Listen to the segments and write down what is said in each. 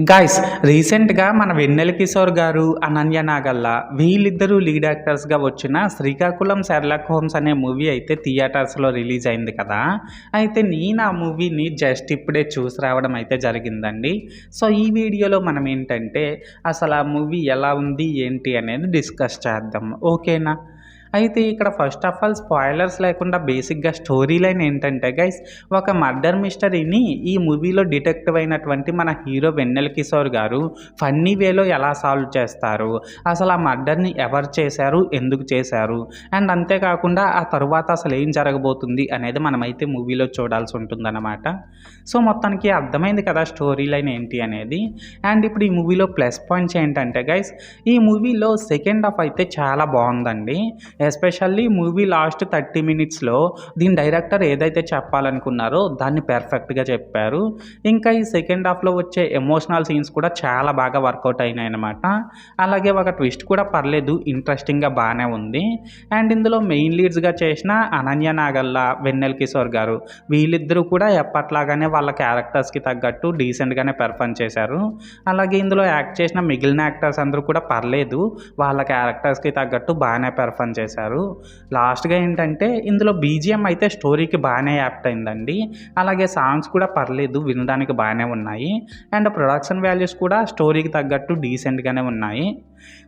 Guys రీసెంట్‌గా మన 'వెన్నెల కిషోర్' గారు, 'అనన్య నాగల్ల' వీళ్ళిద్దరూ లీడ్ యాక్టర్స్‌గా వచ్చిన 'శ్రీకాకుళం షెర్లాక్ హోమ్స్' అనే మూవీ అయితే థియేటర్స్‌లో రిలీజ్ అయింది కదా! అయితే నేను ఆ మూవీని జస్ట్ ఇప్పుడే చూసి రావడం అయితే జరిగిందండి. సో, ఈ వీడియోలో మనం ఏంటంటే అసలు ఆ మూవీ ఎలా ఉంది, ఏంటి అనేది డిస్కస్ చేద్దాం. ఓకేనా? అయితే ఇక్కడ ఫస్ట్ ఆఫ్ ఆల్ స్పాయిలర్స్ లేకుండా బేసిక్‌గా స్టోరీ లైన్ ఏంటంటే గైస్, ఒక మర్డర్ మిస్టరీని ఈ మూవీలో డిటెక్టివ్ అయినటువంటి మన హీరో 'వెన్నెల కిషోర్' గారు ఫన్నీ వేలో ఎలా సాల్వ్ చేస్తారు, అసలు ఆ మర్డర్‌ని ఎవరు చేశారు, ఎందుకు చేశారు, అండ్ అంతేకాకుండా ఆ తరువాత అసలు ఏం జరగబోతుంది అనేది మనమైతే మూవీలో చూడాల్సి ఉంటుందన్నమాట. సో, మొత్తానికి అర్థమైంది కదా స్టోరీ లైన్ ఏంటి అనేది. అండ్ ఇప్పుడు ఈ మూవీలో ప్లస్ పాయింట్స్ ఏంటంటే గైస్, ఈ మూవీలో సెకండ్ హాఫ్ అయితే చాలా బాగుందండి. ఎస్పెషల్లీ మూవీ లాస్ట్ 30 మినిట్స్‌లో దీని డైరెక్టర్ ఏదైతే చెప్పాలనుకున్నారో దాన్ని పర్ఫెక్ట్‌గా చెప్పారు. ఇంకా ఈ సెకండ్ హాఫ్‌లో వచ్చే ఎమోషనల్ సీన్స్ కూడా చాలా బాగా వర్కౌట్ అయినాయన్నమాట. అలాగే ఒక ట్విస్ట్ కూడా పర్లేదు, ఇంట్రెస్టింగ్‌గా బానే ఉంది. అండ్ ఇందులో మెయిన్ లీడ్స్‌గా చేసిన అనన్య నాగల్ల, వెన్నెల కిషోర్ గారు వీళ్ళిద్దరూ కూడా ఎప్పట్లాగానే వాళ్ళ క్యారెక్టర్స్‌కి తగ్గట్టు డీసెంట్‌గానే పెర్ఫార్మ్ చేశారు. అలాగే ఇందులో యాక్ట్ చేసిన మిగిలిన యాక్టర్స్ అందరూ కూడా పర్లేదు, వాళ్ళ క్యారెక్టర్స్‌కి తగ్గట్టు బాగానే పెర్ఫార్మ్ చేశారు. లాస్ట్‌గా ఏంటంటే ఇందులో బీజీఎం అయితే స్టోరీకి బాగానే యాప్ట్ అయిందండి. అలాగే సాంగ్స్ కూడా పర్లేదు, వినడానికి బాగానే ఉన్నాయి. అండ్ ప్రొడక్షన్ వాల్యూస్ కూడా స్టోరీకి తగ్గట్టు డీసెంట్‌గానే ఉన్నాయి.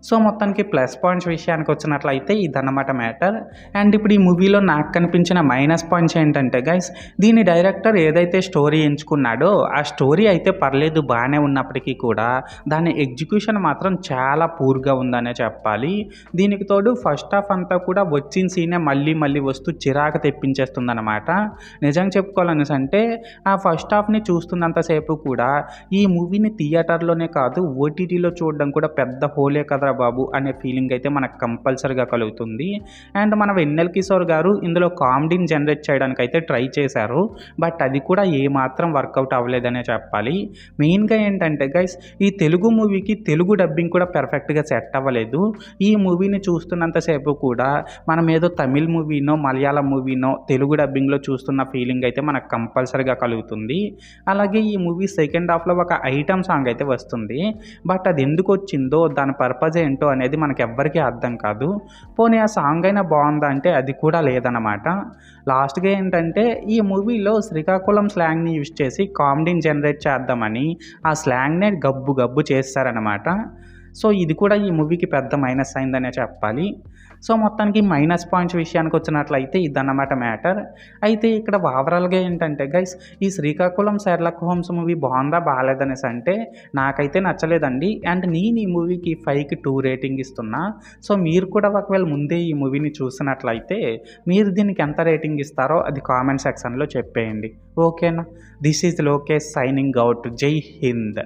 సో, మొత్తానికి ప్లస్ పాయింట్స్ విషయానికి వచ్చినట్లయితే ఇదన్నమాట మ్యాటర్. అండ్ ఇప్పుడు ఈ మూవీలో నాకు కనిపించిన మైనస్ పాయింట్స్ ఏంటంటే గైస్, దీని డైరెక్టర్ ఏదైతే స్టోరీ ఎంచుకున్నాడో ఆ స్టోరీ అయితే పర్లేదు, బాగానే ఉన్నప్పటికీ కూడా దాని ఎగ్జిక్యూషన్ మాత్రం చాలా పూర్‌గా ఉందనే చెప్పాలి. దీనికి తోడు ఫస్ట్ హాఫ్ అంతా కూడా వచ్చిన సీనే మళ్ళీ మళ్ళీ వస్తూ చిరాకు తెప్పించేస్తుందన్నమాట. నిజంగా చెప్పుకోవాలనేసంటే ఆ ఫస్ట్ హాఫ్‌ని చూస్తున్నంతసేపు కూడా ఈ మూవీని థియేటర్‌లోనే కాదు ఓటీటీలో చూడడం కూడా పెద్ద హోలే కదరా బాబు అనే ఫీలింగ్ అయితే మనకు కంపల్సరీగా కలుగుతుంది. అండ్ మన 'వెన్నెల కిషోర్' గారు ఇందులో కామెడీని జనరేట్ చేయడానికి అయితే ట్రై చేశారు. బట్ అది కూడా ఏమాత్రం వర్కౌట్ అవ్వలేదనే చెప్పాలి. మెయిన్‌గా ఏంటంటే గైస్, ఈ తెలుగు మూవీకి తెలుగు డబ్బింగ్ కూడా పర్ఫెక్ట్‌గా సెట్ అవ్వలేదు. ఈ మూవీని చూస్తున్నంత సేపు కూడా మనం ఏదో తమిళ్ మూవీనో, మలయాళం మూవీనో తెలుగు డబ్బింగ్‌లో చూస్తున్న ఫీలింగ్ అయితే మనకు కంపల్సరీగా కలుగుతుంది. అలాగే ఈ మూవీ సెకండ్ హాఫ్‌లో ఒక ఐటెమ్ సాంగ్ అయితే వస్తుంది. బట్ అది ఎందుకు వచ్చిందో, దాని పర్పస్ ఏంటో అనేది మనకెవ్వరికీ అర్థం కాదు. పోనీ ఆ సాంగ్ అయినా బాగుందా అంటే అది కూడా లేదనమాట. లాస్ట్‌గా ఏంటంటే ఈ మూవీలో శ్రీకాకుళం స్లాంగ్‌ని యూజ్ చేసి కామెడీని జనరేట్ చేద్దామని ఆ స్లాంగ్‌నే గబ్బు గబ్బు చేసేసారనమాట. సో, ఇది కూడా ఈ మూవీకి పెద్ద మైనస్ అయిందనే చెప్పాలి. సో, మొత్తానికి మైనస్ పాయింట్స్ విషయానికి వచ్చినట్లయితే ఇదన్నమాట మ్యాటర్. అయితే ఇక్కడ ఓవరాల్‌గా ఏంటంటే గైస్, ఈ 'శ్రీకాకుళం షెర్లాక్ హోమ్స్' మూవీ బాగుందా, బాలేదనేసి అంటే నాకైతే నచ్చలేదండి. అండ్ నేను ఈ మూవీకి 5కి 2 రేటింగ్ ఇస్తున్నా. సో, మీరు కూడా ఒకవేళ ముందే ఈ మూవీని చూసినట్లయితే మీరు దీనికి ఎంత రేటింగ్ ఇస్తారో అది కామెంట్ సెక్షన్‌లో చెప్పేయండి. ఓకేనా? This is Lokesh signing out. జై హింద్.